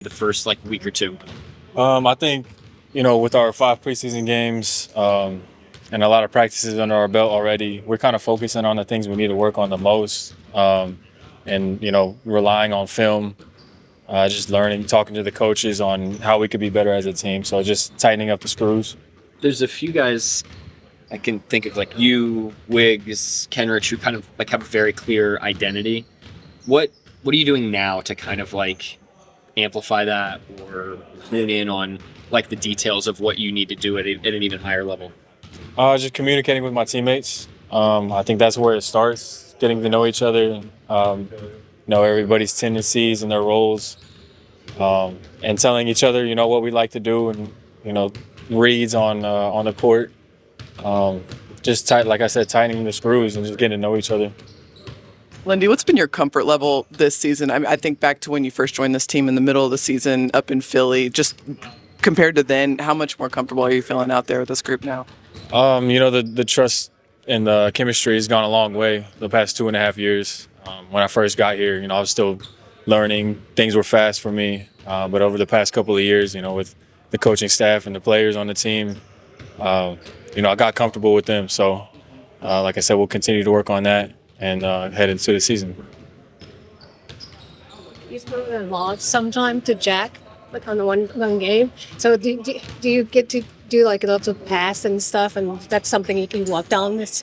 the first like week or two? I think, with our 5 preseason games and a lot of practices under our belt already, we're kind of focusing on the things we need to work on the most, and relying on film, just learning, talking to the coaches on how we could be better as a team. So just tightening up the screws. There's a few guys I can think of, like you, Wiggs, Kenrich, who kind of like have a very clear identity. What are you doing now to kind of like amplify that or hone in on like the details of what you need to do at an even higher level? Just communicating with my teammates. I think that's where it starts, getting to know each other, know everybody's tendencies and their roles, and telling each other, what we like to do, and reads on the court. Like I said, tightening the screws and just getting to know each other. Lindy, what's been your comfort level this season? I think back to when you first joined this team in the middle of the season up in Philly. Just compared to then, how much more comfortable are you feeling out there with this group now? The trust and the chemistry has gone a long way the past 2.5 years. When I first got here, I was still learning. Things were fast for me. But over the past couple of years, with the coaching staff and the players on the team, I got comfortable with them. So, like I said, we'll continue to work on that and head into the season. He's moving along sometime to Jack, like on the one game. So do you get to do like lots of pass and stuff, and that's something you can work on this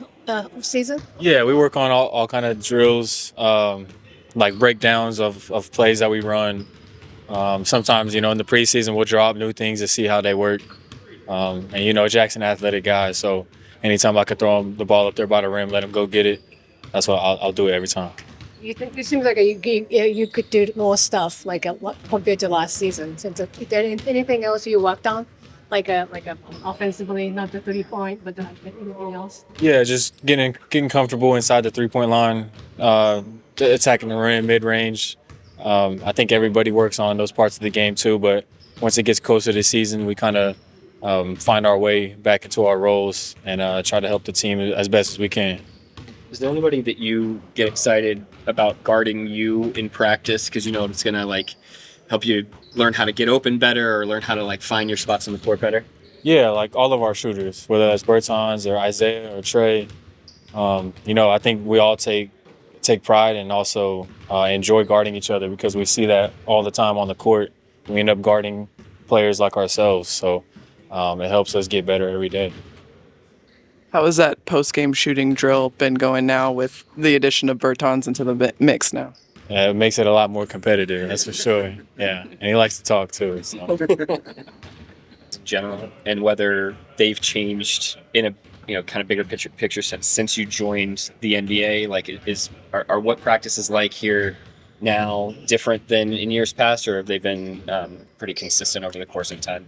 season? Yeah, we work on all kind of drills, like breakdowns of plays that we run. Sometimes, in the preseason, we'll draw up new things to see how they work. And, Jack's an athletic guy, so anytime I could throw him the ball up there by the rim, let him go get it, that's what I'll do it every time. You think it seems like you could do more stuff like compared to last season? Since is there anything else you worked on, like offensively, not the 3-point, but anything else? Yeah, just getting comfortable inside the 3-point line, attacking the rim, mid-range. I think everybody works on those parts of the game too, but once it gets closer to the season, we kind of find our way back into our roles and try to help the team as best as we can. Is there anybody that you get excited about guarding you in practice because it's gonna like help you learn how to get open better or learn how to like find your spots on the court better? Yeah, like all of our shooters, whether that's Bertans or Isaiah or Trey. I think we all take pride and also enjoy guarding each other because we see that all the time on the court. We end up guarding players like ourselves, so it helps us get better every day. How has that post-game shooting drill been going now with the addition of Bertans into the mix now? Yeah, it makes it a lot more competitive, that's for sure. Yeah, and he likes to talk too. So. In general, and whether they've changed in a kind of bigger picture since you joined the NBA, like are what practices like here now different than in years past, or have they been pretty consistent over the course of time?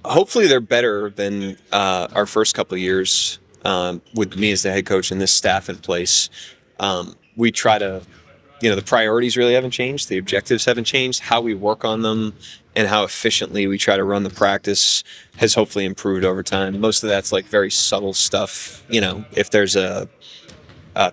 Hopefully they're better than our first couple of years with me as the head coach and this staff in place. We try to, the priorities really haven't changed. The objectives haven't changed. How we work on them and how efficiently we try to run the practice has hopefully improved over time. Most of that's like very subtle stuff. If there's a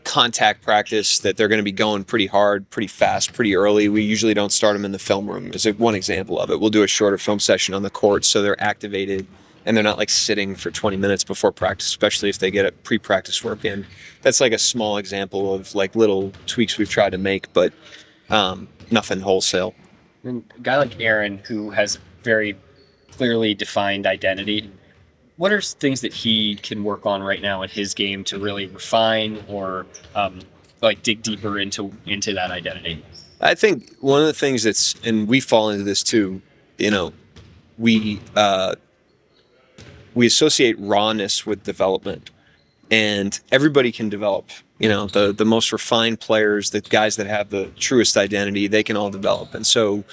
contact practice that they're going to be going pretty hard, pretty fast, pretty early, we usually don't start them in the film room. As one example of it, we'll do a shorter film session on the court so they're activated and they're not like sitting for 20 minutes before practice, especially if they get a pre-practice work in. That's like a small example of like little tweaks we've tried to make, but nothing wholesale. And a guy like Aaron, who has very clearly defined identity, what are things that he can work on right now in his game to really refine or dig deeper into that identity? I think one of the things and we fall into this too, we associate rawness with development, and everybody can develop. The most refined players, the guys that have the truest identity, they can all develop. And so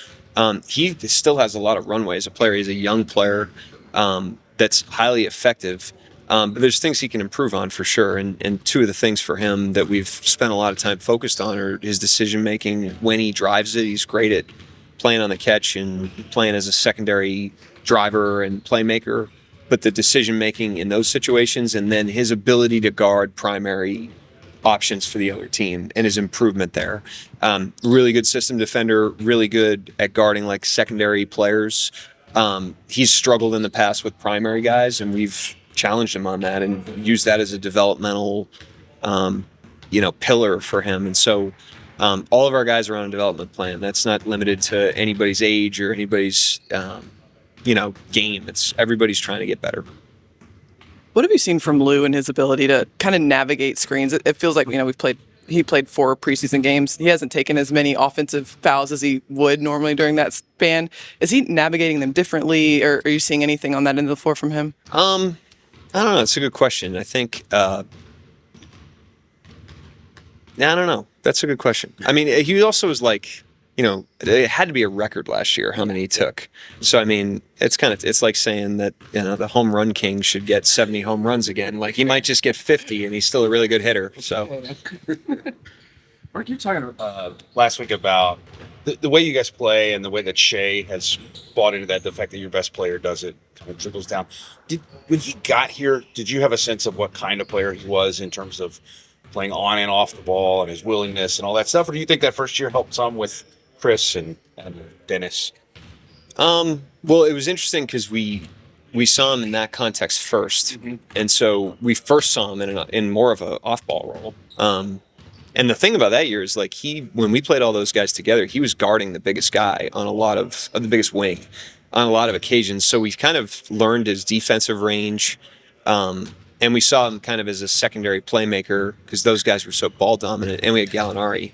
he still has a lot of runway as a player. He's a young player that's highly effective, but there's things he can improve on for sure. And two of the things for him that we've spent a lot of time focused on are his decision making. When he drives it, he's great at playing on the catch and playing as a secondary driver and playmaker. But the decision making in those situations, and then his ability to guard primary options for the other team and his improvement there. Really good system defender, really good at guarding like secondary players. He's struggled in the past with primary guys, and we've challenged him on that and used that as a developmental, pillar for him. And so all of our guys are on a development plan. That's not limited to anybody's age or anybody's, game. It's everybody's trying to get better. What have you seen from Lou and his ability to kind of navigate screens? It feels like, he played 4 preseason games. He hasn't taken as many offensive fouls as he would normally during that span. Is he navigating them differently, or are you seeing anything on that end of the floor from him? I don't know. It's a good question. I think, I don't know. That's a good question. I mean, he also was like, it had to be a record last year how many he took. So, I mean, it's like saying that, the home run king should get 70 home runs again. Like, he might just get 50 and he's still a really good hitter. So, Mark, you were talking last week about the way you guys play and the way that Shea has bought into that, the fact that your best player does it, kind of trickles down. When he got here, did you have a sense of what kind of player he was in terms of playing on and off the ball and his willingness and all that stuff? Or do you think that first year helped some with Chris and Dennis? Well, it was interesting because we saw him in that context first. Mm-hmm. And so we first saw him in more of an off-ball role. And the thing about that year is, like, when we played all those guys together, he was guarding the biggest guy on a lot of the biggest wing on a lot of occasions. So we kind of learned his defensive range. And we saw him kind of as a secondary playmaker because those guys were so ball dominant, and we had Gallinari.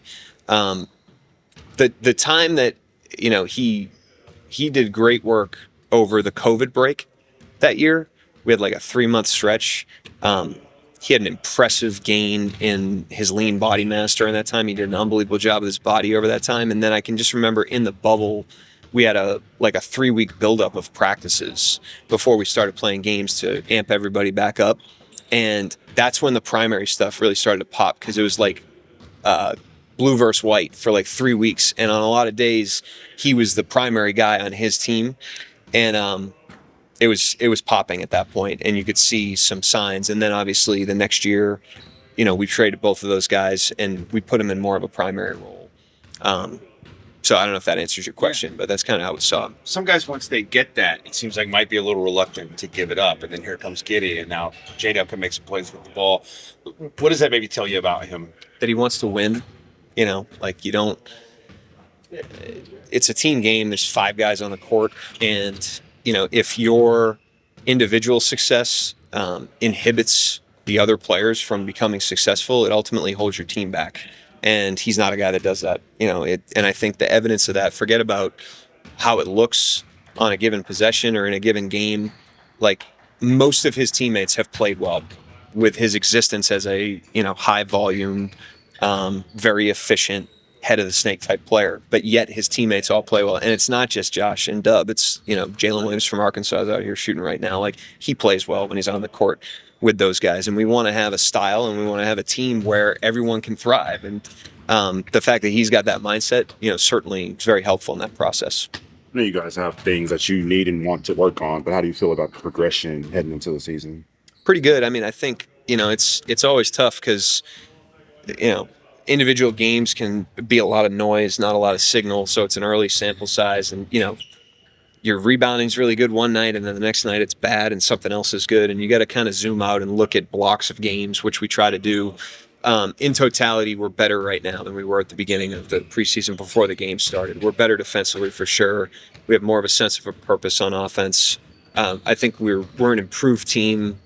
The time that, he did great work over the COVID break that year. We had like a 3-month stretch. He had an impressive gain in his lean body mass during that time. He did an unbelievable job with his body over that time. And then I can just remember in the bubble, we had a 3-week buildup of practices before we started playing games to amp everybody back up. And that's when the primary stuff really started to pop, because it was like blue versus white for like 3 weeks. And on a lot of days, he was the primary guy on his team. And it was popping at that point, and you could see some signs. And then obviously the next year, we traded both of those guys and we put him in more of a primary role. So I don't know if that answers your question, but that's kind of how we saw him. Some guys, once they get that, it seems like might be a little reluctant to give it up. And then here comes Giddey, and now J-Dub can make some plays with the ball. What does that maybe tell you about him? That he wants to win. It's a team game. There's 5 guys on the court, and if your individual success inhibits the other players from becoming successful, it ultimately holds your team back. And he's not a guy that does that. And I think the evidence of that, forget about how it looks on a given possession or in a given game. Like, most of his teammates have played well with his existence as a, high volume, very efficient, head of the snake type player, but yet his teammates all play well. And it's not just Josh and Dub. It's, Jalen Williams from Arkansas is out here shooting right now. Like, he plays well when he's on the court with those guys. And we want to have a style, and we want to have a team where everyone can thrive. And the fact that he's got that mindset, certainly is very helpful in that process. I know you guys have things that you need and want to work on, but how do you feel about the progression heading into the season? Pretty good. I mean, I think, it's always tough because, individual games can be a lot of noise, not a lot of signal. So it's an early sample size, and, your rebounding's really good one night, and then the next night it's bad and something else is good. And you got to kind of zoom out and look at blocks of games, which we try to do. In totality, we're better right now than we were at the beginning of the preseason before the game started. We're better defensively for sure. We have more of a sense of a purpose on offense. I think we're an improved team,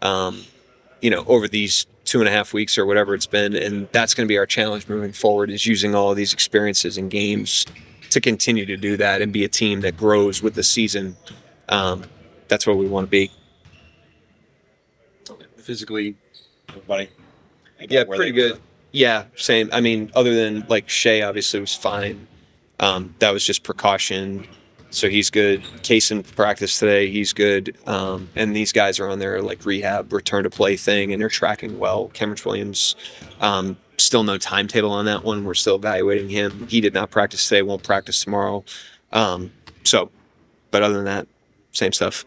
over these 2.5 weeks or whatever it's been. And that's going to be our challenge moving forward, is using all of these experiences in games to continue to do that and be a team that grows with the season. That's what we want to be. Physically, everybody? Yeah, pretty good. Yeah, same. I mean, other than like Shea obviously was fine. That was just precaution. So he's good. Case in practice today, he's good. And these guys are on their like rehab, return to play thing, and they're tracking well. Cameron Williams, still no timetable on that one. We're still evaluating him. He did not practice today, won't practice tomorrow. But other than that, same stuff.